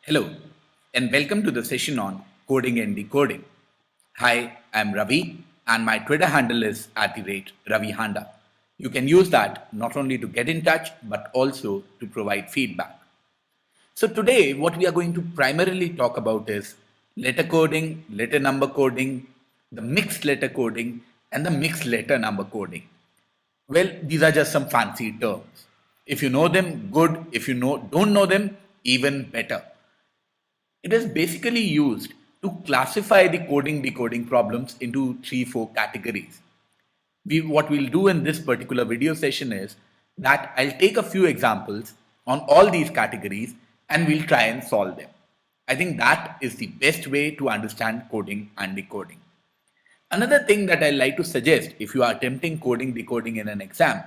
Hello, and welcome to the session on coding and decoding. Hi, I'm Ravi, and my Twitter handle is @RaviHanda. You can use that not only to get in touch but also to provide feedback. So, today, what we are going to primarily talk about is letter coding, letter number coding, the mixed letter coding, and the mixed letter number coding. Well, these are just some fancy terms. If you know them, good. If you don't know them, even better. It is basically used to classify the coding decoding problems into 3 4 categories. What we'll do in this particular video session is that I'll take a few examples on all these categories and we'll try and solve them. I think that is the best way to understand coding and decoding. Another thing that I like to suggest if you are attempting coding decoding in an exam,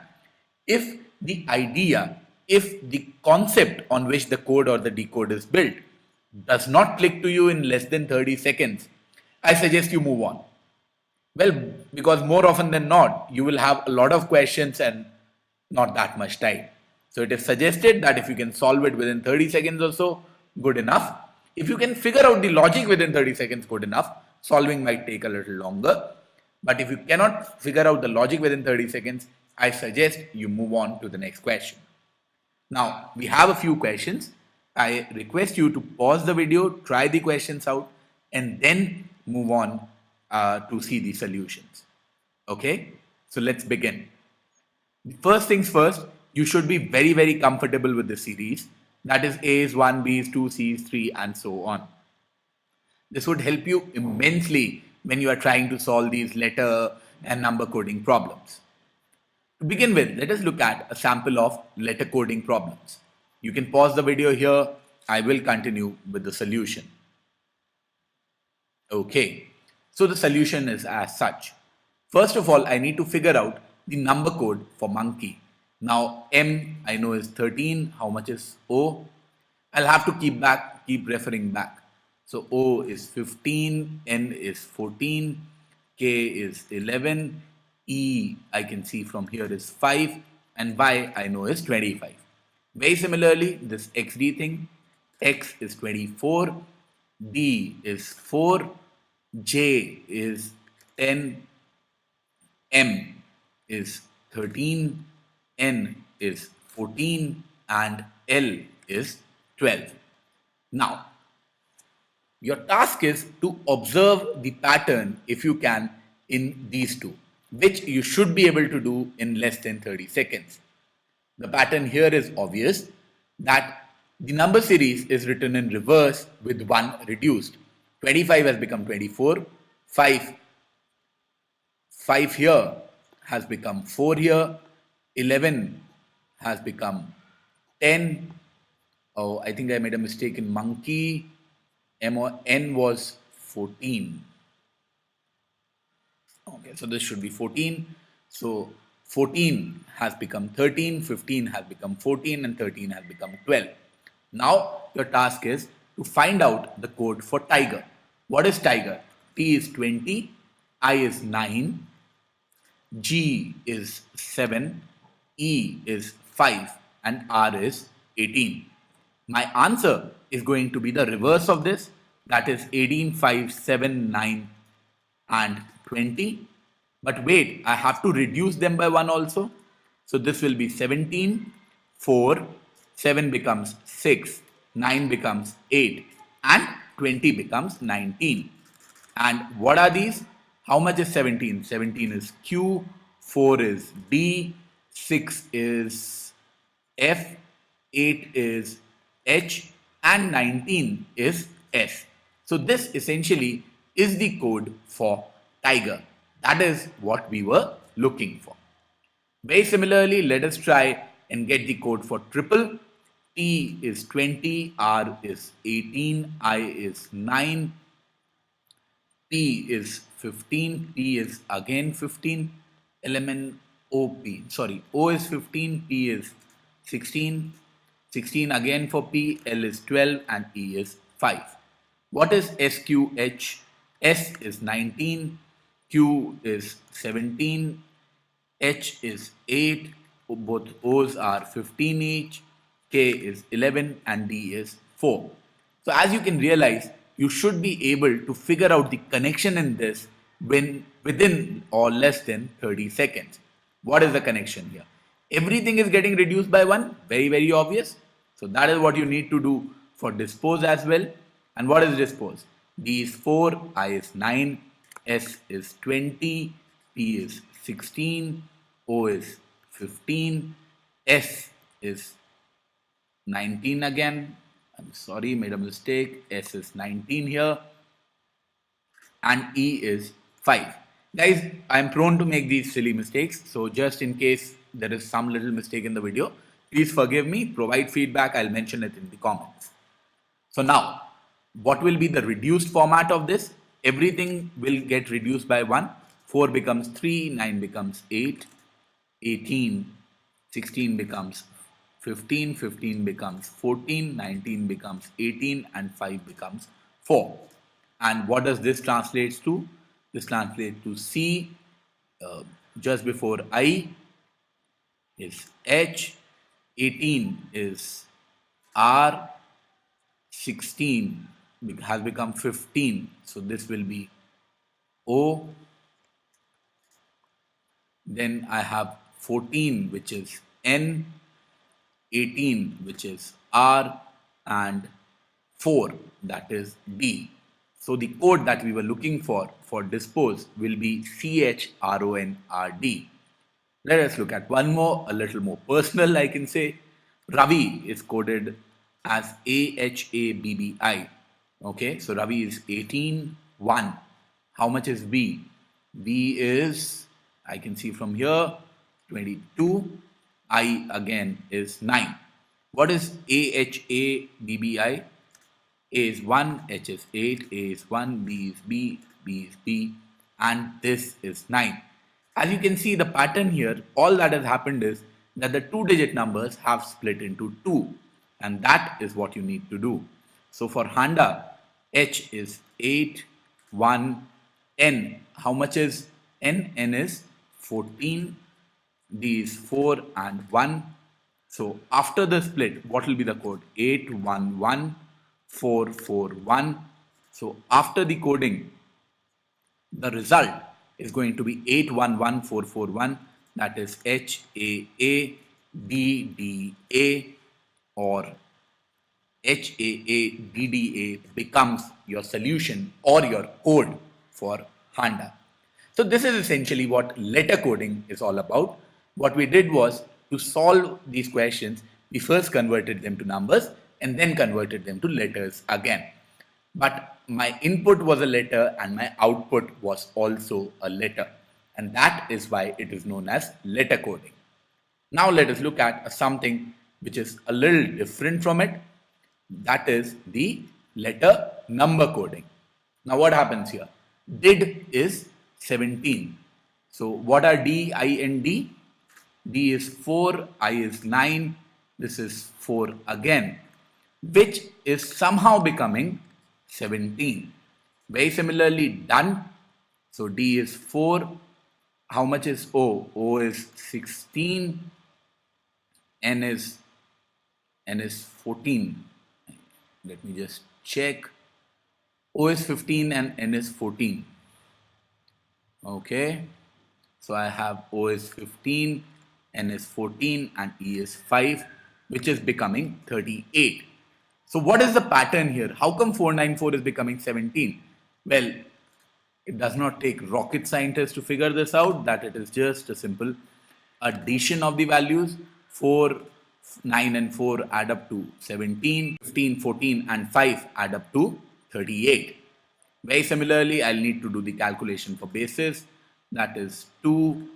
if the idea, if the concept on which the code or the decode is built does not click to you in less than 30 seconds, I suggest you move on. Well, because more often than not, you will have a lot of questions and not that much time. So it is suggested that if you can solve it within 30 seconds or so, good enough. If you can figure out the logic within 30 seconds, good enough. Solving might take a little longer. But if you cannot figure out the logic within 30 seconds, I suggest you move on to the next question. Now, we have a few questions. I request you to pause the video, try the questions out, and then move on to see the solutions. Okay, so let's begin. First things first, you should be very comfortable with the series. That is A's, 1, B's, 2, C's, 3, and so on. This would help you immensely when you are trying to solve these letter and number coding problems. To begin with, let us look at a sample of letter coding problems. You can pause the video here. I will continue with the solution. Okay, so the solution is as such. First of all, I need to figure out the number code for monkey. Now, M I know is 13. How much is O? I'll have to keep referring back. So O is 15, N is 14, K is 11, E I can see from here is 5, and Y I know is 25. Very similarly, this XD thing, X is 24, D is 4, J is 10, M is 13, N is 14, and L is 12. Now, your task is to observe the pattern if you can in these two, which you should be able to do in less than 30 seconds. The pattern here is obvious that the number series is written in reverse with 1 reduced. 25 has become 24, 5 here has become 4 here, 11 has become 10. Oh, I think I made a mistake in monkey. N was 14. Okay, so this should be 14. So 14 has become 13, 15 has become 14, and 13 has become 12. Now your task is to find out the code for tiger. What is tiger? T is 20, I is 9, G is 7, E is 5, and R is 18. My answer is going to be the reverse of this. That is 18, 5, 7, 9, and 20. But wait, I have to reduce them by 1 also. So this will be 17, 4, 7 becomes 6, 9 becomes 8, and 20 becomes 19. And what are these? How much is 17? 17 is Q, 4 is D, 6 is F, 8 is H, and 19 is S. So this essentially is the code for tiger. That is what we were looking for. Very similarly, let us try and get the code for triple. T is 20, R is 18, I is 9, P is 15, T is again 15, element OP. Sorry, O is 15, P is 16, 16 again for P, L is 12, and E is 5. What is SQH? S is 19, Q is 17, H is 8, both O's are 15 each, K is 11, and D is 4. So as you can realize, you should be able to figure out the connection in this within or less than 30 seconds. What is the connection here? Everything is getting reduced by 1, very, very obvious. So that is what you need to do for dispose as well. And what is dispose? D is 4, I is 9, S is 20, P is 16, O is 15, S is 19 again. I'm sorry, made a mistake. S is 19 here. And E is 5. Guys, I'm prone to make these silly mistakes. So just in case there is some little mistake in the video, please forgive me, provide feedback. I'll mention it in the comments. So now, what will be the reduced format of this? Everything will get reduced by 1. 4 becomes 3, 9 becomes 8, 18, 16 becomes 15, 15 becomes 14, 19 becomes 18, and 5 becomes 4. And what does this translate to? This translates to C just before I is H, 18 is R, 16 has become 15. So this will be O. Then I have 14, which is N, 18, which is R, and 4, that is D. So the code that we were looking for dispose will be CHRONRD. Let us look at one more, a little more personal, I can say. Ravi is coded as AHABBI. Okay, so Ravi is 18, 1. How much is B? B is, I can see from here, 22. I again is 9. What is AHABBI? A is 1, H is 8, A is 1, B is B, B is B, and this is 9. As you can see the pattern here, all that has happened is that the 2-digit numbers have split into 2, and that is what you need to do. So for Handa, H is 8, 1, N. How much is N? N is 14, D is 4 and 1. So after the split, what will be the code? 811441. So after the coding, the result is going to be 811441. That is HAADDA, or HAADDA becomes your solution or your code for Handa. So this is essentially what letter coding is all about. What we did was, to solve these questions, we first converted them to numbers and then converted them to letters again. But my input was a letter and my output was also a letter. And that is why it is known as letter coding. Now let us look at something which is a little different from it. That is the letter number coding. Now what happens here? Did is 17. So what are D, I, and D? D is 4, I is 9, this is 4 again, which is somehow becoming 17. Very similarly done. So D is 4. How much is O? O is 16. N is 14. Let me just check. O is 15 and N is 14. Okay. So I have O is 15, N is 14, and E is 5, which is becoming 38. So what is the pattern here? How come 494 is becoming 17? Well, it does not take rocket scientists to figure this out, that it is just a simple addition of the values. 4, 9 and 4 add up to 17, 15, 14 and 5 add up to 38. Very similarly, I'll need to do the calculation for bases. That is 2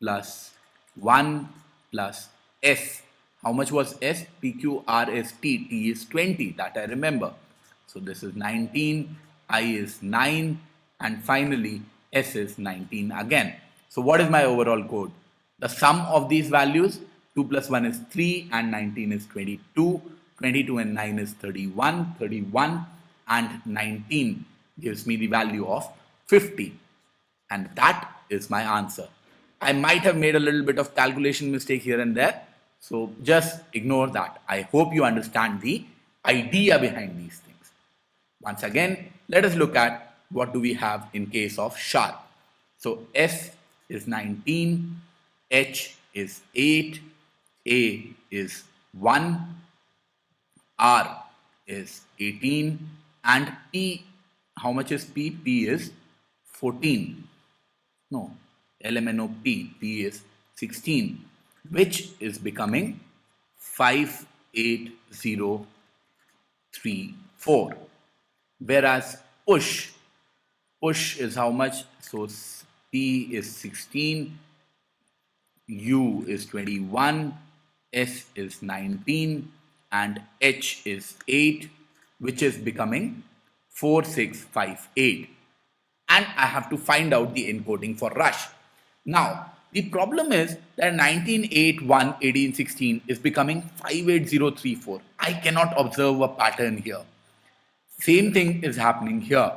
plus 1 plus S. How much was S? PQRST. T is 20. That I remember. So this is 19. I is 9. And finally, S is 19 again. So what is my overall code? The sum of these values, 2 plus 1 is 3 and 19 is 22. 22 and 9 is 31. 31 and 19 gives me the value of 50. And that is my answer. I might have made a little bit of calculation mistake here and there. So just ignore that. I hope you understand the idea behind these things. Once again, let us look at what do we have in case of sharp. So S is 19, H is 8, A is 1, R is 18, and P, how much is P? P is 14. No, LMNOP, P is 16, which is becoming 58034. Whereas push is how much? So P is 16, U is 21, S is 19, and H is 8, which is becoming 4658. And I have to find out the encoding for rush. Now, the problem is that 19, 8, 1, 18, 16 is becoming 58034. I cannot observe a pattern here. Same thing is happening here.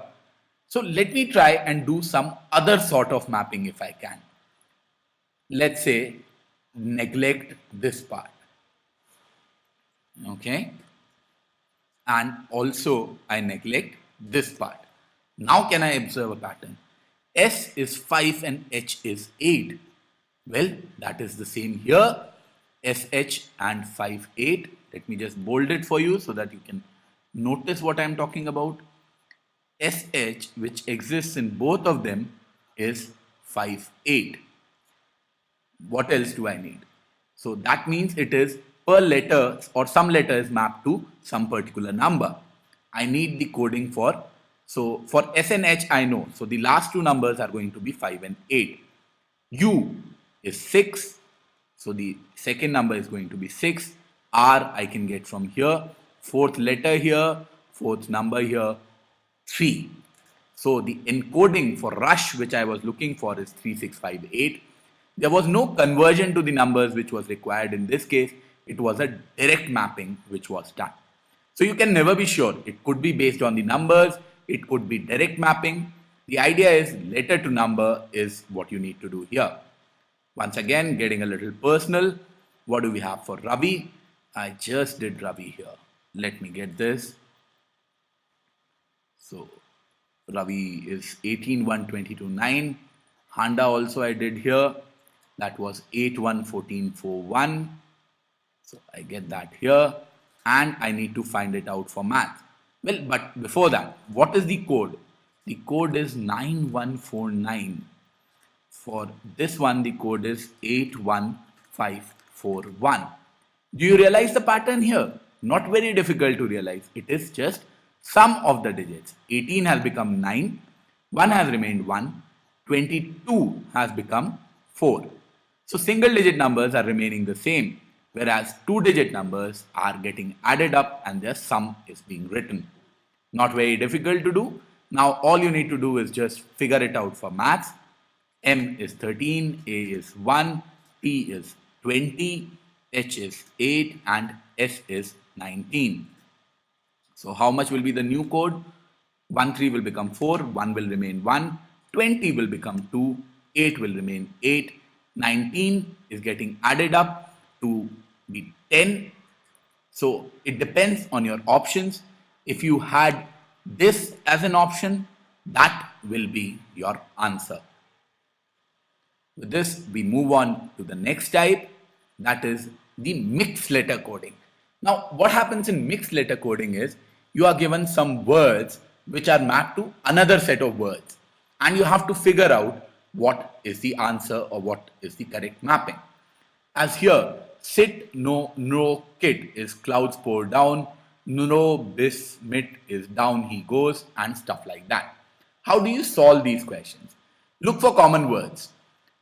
So let me try and do some other sort of mapping if I can. Let's say neglect this part. Okay. And also I neglect this part. Now can I observe a pattern? S is 5 and H is 8. Well, that is the same here. SH and 5, 8. Let me just bold it for you so that you can notice what I am talking about. SH, which exists in both of them, is 5, 8. What else do I need? So that means it is per letter or some letter is mapped to some particular number. I need the coding for, so for S and H I know. So the last two numbers are going to be 5 and 8. U is 6. So the second number is going to be 6. R I can get from here. Fourth letter here. Fourth number here. 3. So the encoding for rush which I was looking for is 3658. There was no conversion to the numbers which was required in this case. It was a direct mapping which was done. So you can never be sure. It could be based on the numbers. It could be direct mapping. The idea is letter to number is what you need to do here. Once again, getting a little personal. What do we have for Ravi? I just did Ravi here. Let me get this. So Ravi is 18, 1, 22, 9. Handa also I did here. That was 8, 1, 14, 4, 1. So I get that here. And I need to find it out for math. Well, but before that, what is the code? The code is 9149. For this one, the code is 81541. Do you realize the pattern here? Not very difficult to realize. It is just sum of the digits. 18 has become 9. 1 has remained 1. 22 has become 4. So single digit numbers are remaining the same, whereas two digit numbers are getting added up and their sum is being written. Not very difficult to do. Now all you need to do is just figure it out for maths. M is 13, A is 1, T is 20, H is 8 and S is 19. So how much will be the new code? 1, 3 will become 4, 1 will remain 1, 20 will become 2, 8 will remain 8, 19 is getting added up to be 10. So it depends on your options. If you had this as an option, that will be your answer. With this, we move on to the next type, that is the mixed letter coding. Now, what happens in mixed letter coding is you are given some words which are mapped to another set of words, and you have to figure out what is the answer or what is the correct mapping. As here, sit, no, kid is clouds pour down, no, bis, mit is down he goes, and stuff like that. How do you solve these questions? Look for common words.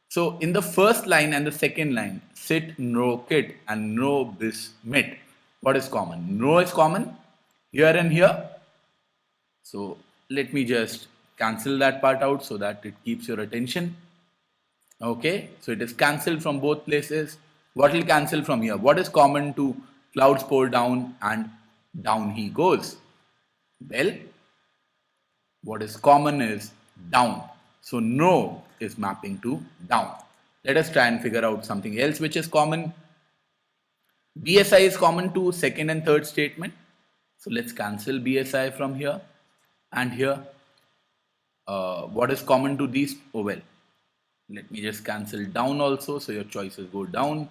So in the first line and the second line, sit, no, kid and no, bis, mit. What is common? No is common here and here. So let me just cancel that part out so that it keeps your attention. Okay, so it is cancelled from both places. What will cancel from here? What is common to clouds pour down and down he goes? Well, what is common is down. So no is mapping to down. Let us try and figure out something else which is common. BSI is common to second and third statement. So let's cancel BSI from here. And here, what is common to these? Oh well, let me just cancel down also, so your choices go down.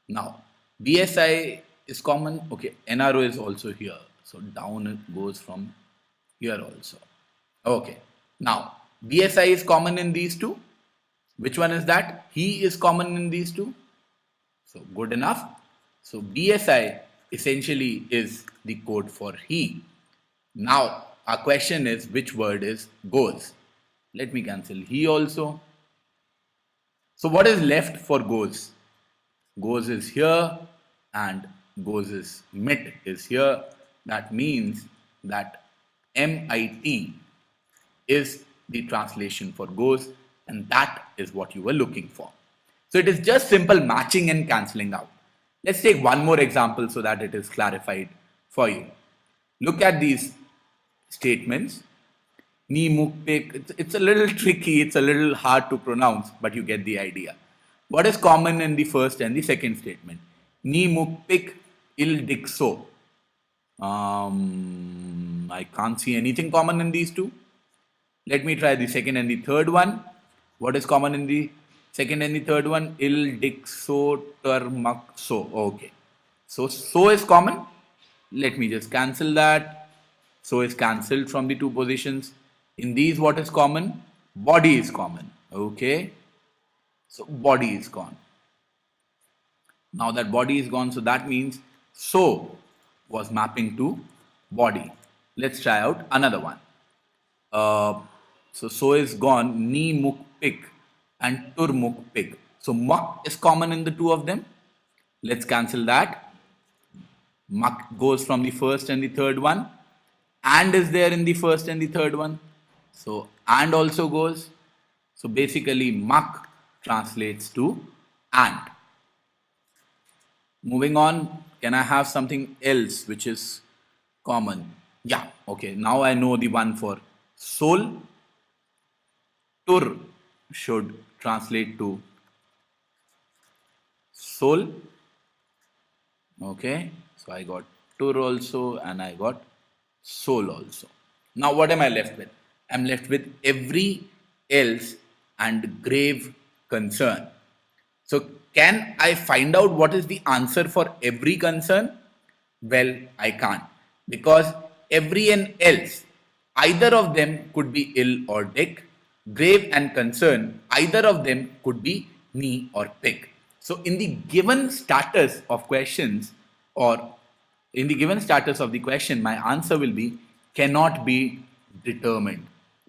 Now, BSI is common. Okay, NRO is also here. So down it goes from here also. Okay. Now, BSI is common in these two. Which one is that? He is common in these two. So good enough. So BSI essentially is the code for he. Now, our question is which word is goes? Let me cancel he also. So what is left for goes? Goes is here and goes is mit is here. That means that MIT is the translation for goes, and that is what you were looking for. So it is just simple matching and cancelling out. Let's take one more example so that it is clarified for you. Look at these statements. Ni muk pek. It's a little tricky, it's a little hard to pronounce, but you get the idea. What is common in the first and the second statement? Ni muk pek il dixo. I can't see anything common in these two. Let me try the second and the third one. What is common in the second and the third one? Il dixo termaxo. Okay. So is common. Let me just cancel that. So is cancelled from the two positions. In these, what is common? Body is common. Okay. So body is gone. Now that body is gone, so that means so was mapping to body. Let's try out another one. So is gone. Ni muk pik and tur muk pik. So mak is common in the two of them. Let's cancel that. Mak goes from the first and the third one. And is there in the first and the third one. So and also goes. So basically mak translates to and. Moving on, can I have something else which is common? Yeah, okay. Now I know the one for soul. Tur should translate to soul. Okay, so I got tur also and I got soul also. Now what am I left with? I'm left with every else and grave concern. So can I find out what is the answer for every concern? Well, I can't, because every and else, either of them could be ill or dick. Grave and concern, either of them could be knee or pick. So in the given status of questions, or in the given status of the question, my answer will be cannot be determined,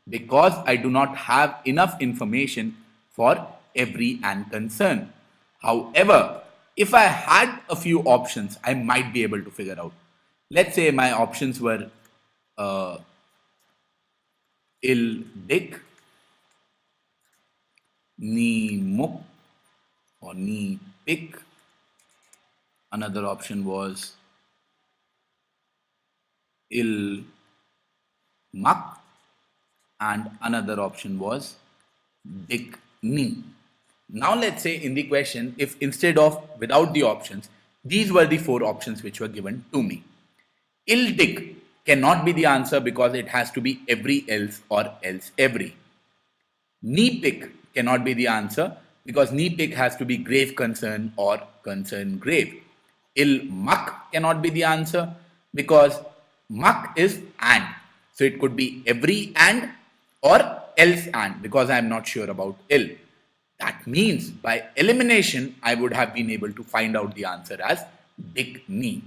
because I do not have enough information for every and concern. However, if I had a few options, I might be able to figure out. Let's say my options were ill dick, knee muk, or knee pick. Another option was ill muck, and another option was dick knee. Now let's say in the question, if instead of without the options, these were the four options which were given to me. Ill dick cannot be the answer because it has to be every else or else every. Knee pick cannot be the answer because knee pick has to be grave concern or concern grave. Ill muck cannot be the answer because muck is and. So it could be every and or else and, because I am not sure about ill. That means by elimination, I would have been able to find out the answer as dick knee.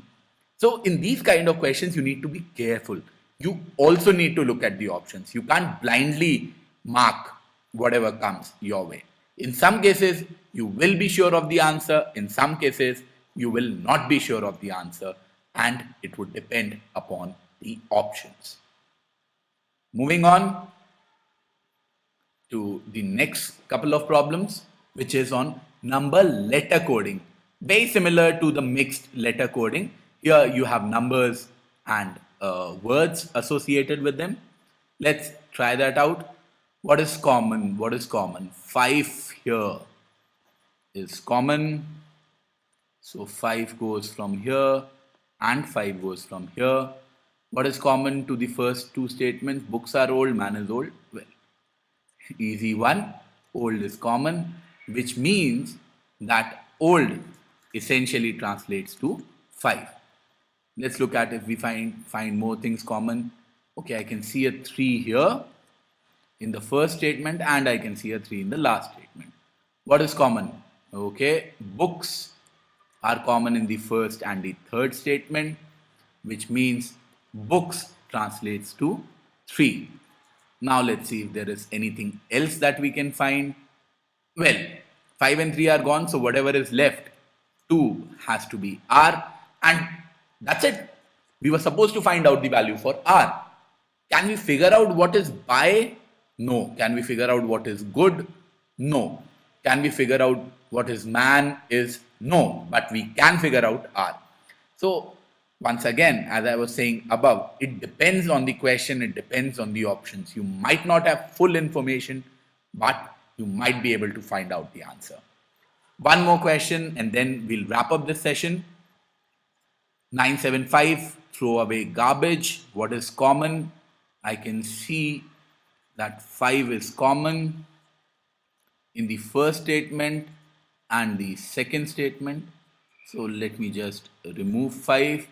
So in these kind of questions, you need to be careful. You also need to look at the options. You can't blindly mark whatever comes your way. In some cases, you will be sure of the answer. In some cases, you will not be sure of the answer, and it would depend upon the options. Moving on to the next couple of problems, which is on number letter coding. Very similar to the mixed letter coding. Here you have numbers and words associated with them. Let's try that out. What is common? What is common? 5 here is common. So 5 goes from here and 5 goes from here. What is common to the first two statements? Books are old, man is old. Well, easy one. Old is common, which means that old essentially translates to 5. Let's look at if we find more things common. Okay, I can see a 3 here in the first statement and I can see a 3 in the last statement. What is common? Okay, books are common in the first and the third statement, which means books translates to 3. Now let's see if there is anything else that we can find. Well, 5 and 3 are gone, so whatever is left, 2 has to be R, and that's it. We were supposed to find out the value for R. Can we figure out what is buy? No. Can we figure out what is good? No. Can we figure out what is man? Is no. But we can figure out R. So, once again, as I was saying above, it depends on the question, it depends on the options. You might not have full information, but you might be able to find out the answer. One more question and then we'll wrap up this session. 975, throw away garbage. What is common? I can see that 5 is common in the first statement and the second statement. So let me just remove 5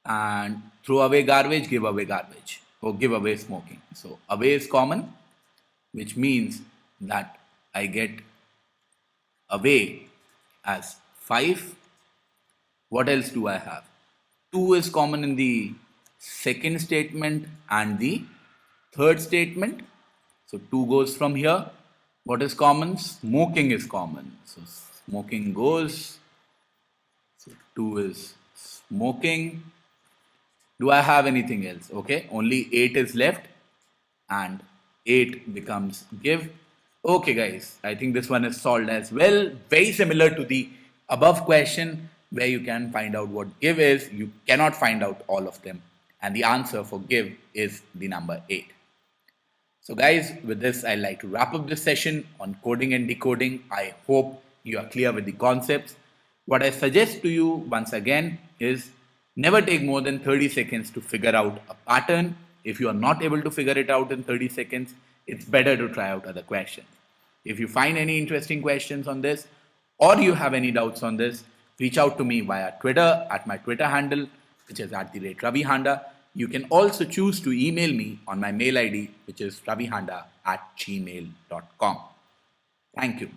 and throw away garbage, give away garbage, or give away smoking. So away is common, which means that I get away as 5. What else do I have? 2 is common in the second statement and the third statement. So 2 goes from here. What is common? Smoking is common. So smoking goes. So 2 is smoking. Do I have anything else? Okay, only 8 is left and 8 becomes give. Okay guys, I think this one is solved as well. Very similar to the above question where you can find out what give is. You cannot find out all of them. And the answer for give is the number 8. So guys, with this, I'd like to wrap up this session on coding and decoding. I hope you are clear with the concepts. What I suggest to you once again is never take more than 30 seconds to figure out a pattern. If you are not able to figure it out in 30 seconds, it's better to try out other questions. If you find any interesting questions on this or you have any doubts on this, reach out to me via Twitter at my Twitter handle, which is @RaviHanda. You can also choose to email me on my mail ID, which is ravihanda@gmail.com. Thank you.